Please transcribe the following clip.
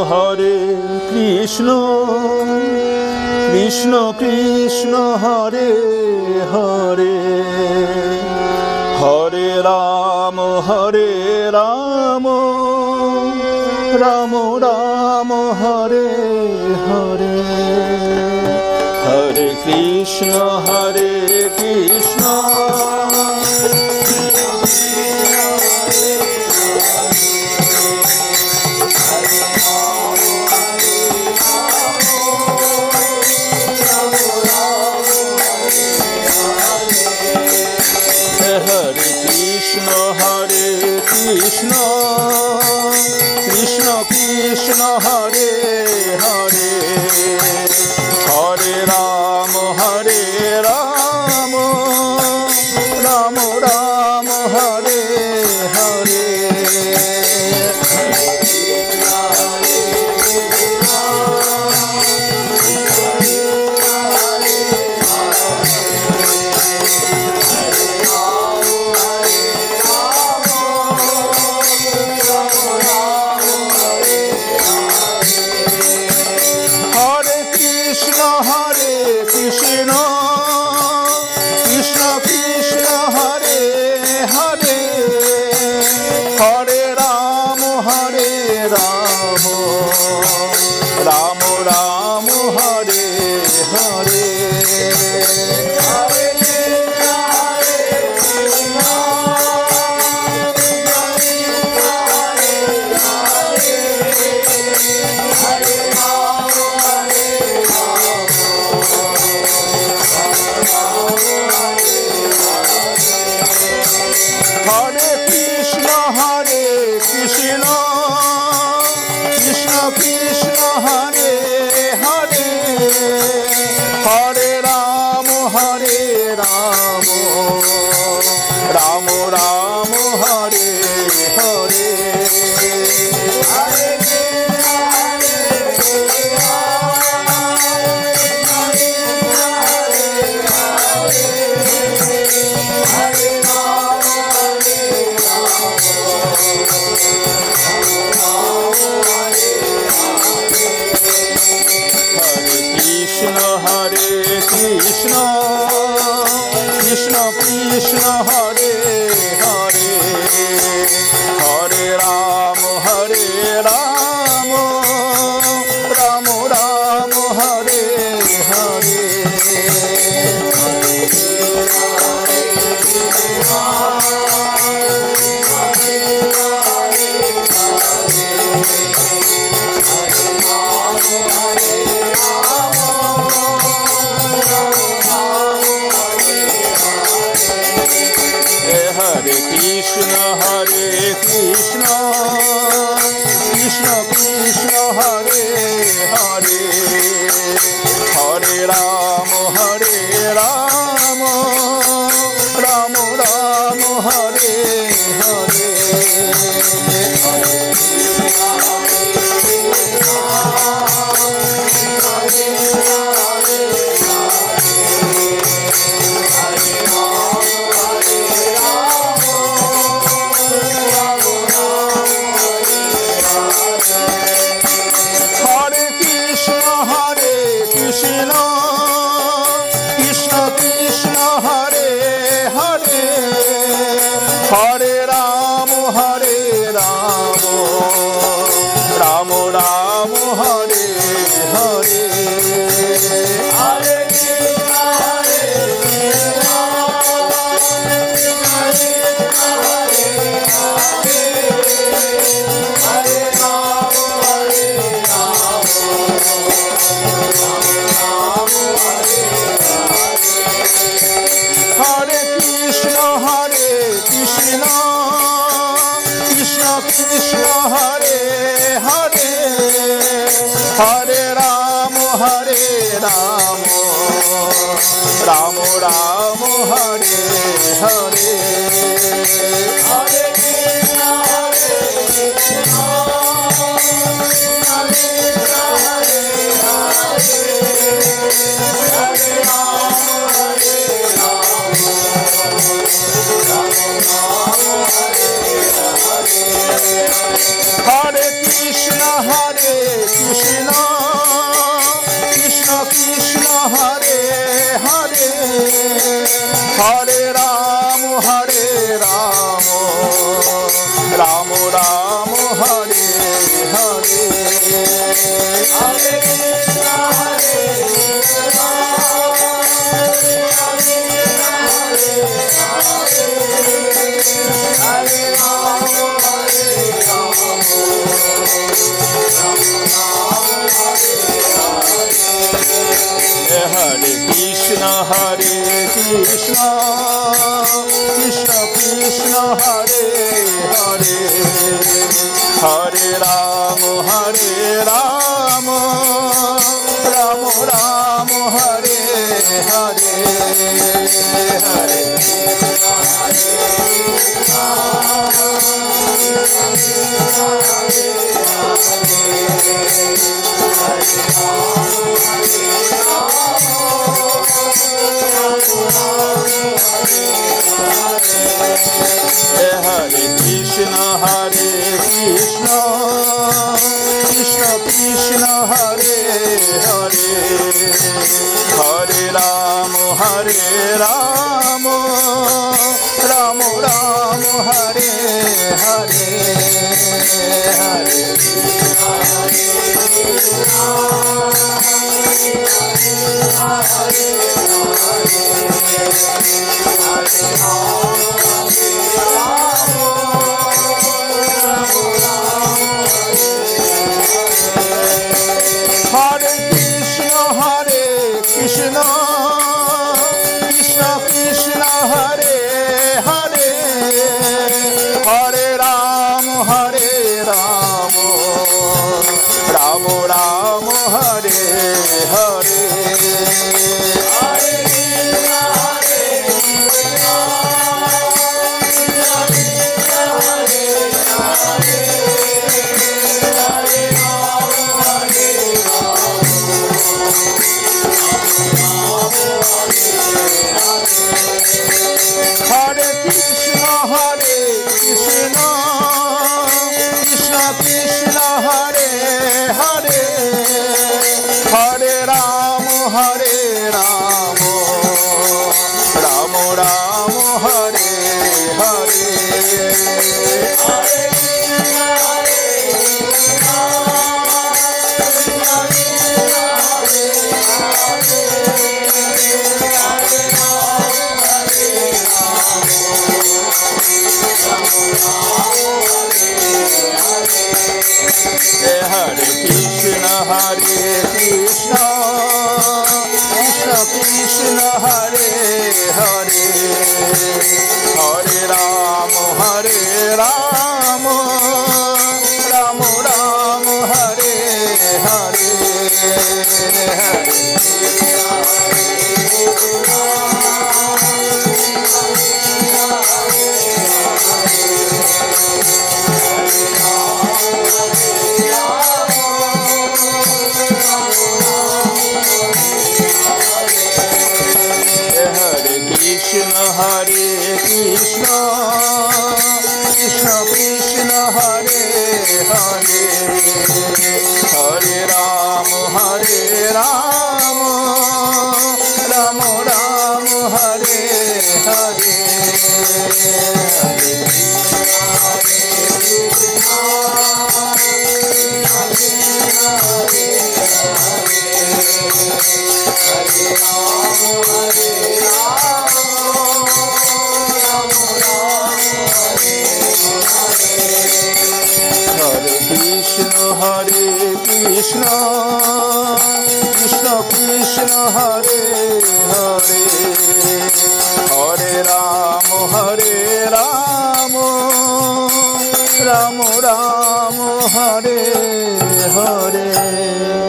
Hare Krishna, Krishna Krishna, Hare Hare, Hare Rama, Rama Rama, Hare Hare, Hare Krishna, Krishna, Krishna Krishna, Hare Hare, Hare Rama, Rama Rama, Hare Hare. Krishna, Hare Hare, Hare Rama, Rama Rama, Hare Hare. Krishna, Krishna Krishna, Hare Hare, Hare Rama, Rama Rama, Hare Hare. Hare Rama, Rama Rama, Hare Hare, Hare Krishna, Hare Krishna, Hare Hare, Hare Rama, Rama Rama, Hare Hare, Hare Krishna, Hare Hare Ram, Ram Ram, Hare Hare. Hare Krishna, Hare Krishna, Krishna Krishna, Hare Hare, Hare Ram, Hare Krishna, Hare Krishna, Krishna Krishna, Hare Hare, Hare Ram, Ram Ram, Hare Hare, Hare Krishna, Hare Krishna, Hare Krishna, Hare Krishna, Krishna Krishna, Hare Hare, Hare Ram, Ram Ram, Hare Hare, Hare Krishna, Hare Krishna, Hare Krishna, Hare Krishna, Krishna Krishna, Hare Hare, Hare Ram, Ram Ram, Hare Hare, Hare Krishna, Hare Krishna, Krishna Krishna, Hare Hare, Hare Ram, Hare Krishna, Hare Krishna, Krishna Krishna, Hare Hare, Hare Ram, Ram Ram, Hare Hare, Hare Krishna, Hare Krishna, Krishna Krishna, Hare Hare, Hare Ram, Hare Krishna, Hare Krishna, Krishna Krishna, Hare Hare, Hare Ram, Ram Ram, Hare Hare, Hare Krishna, Hare Krishna, Krishna Krishna, Hare Hare, Hare Ram, Ram Ram, Hare Hare, Hare Krishna, Hare Krishna, Krishna Krishna, Hare Hare, Hare Ram, Hare Krishna, Krishna Krishna, Hare Hare, Hare Ram, Ram Ram, Hare Hare.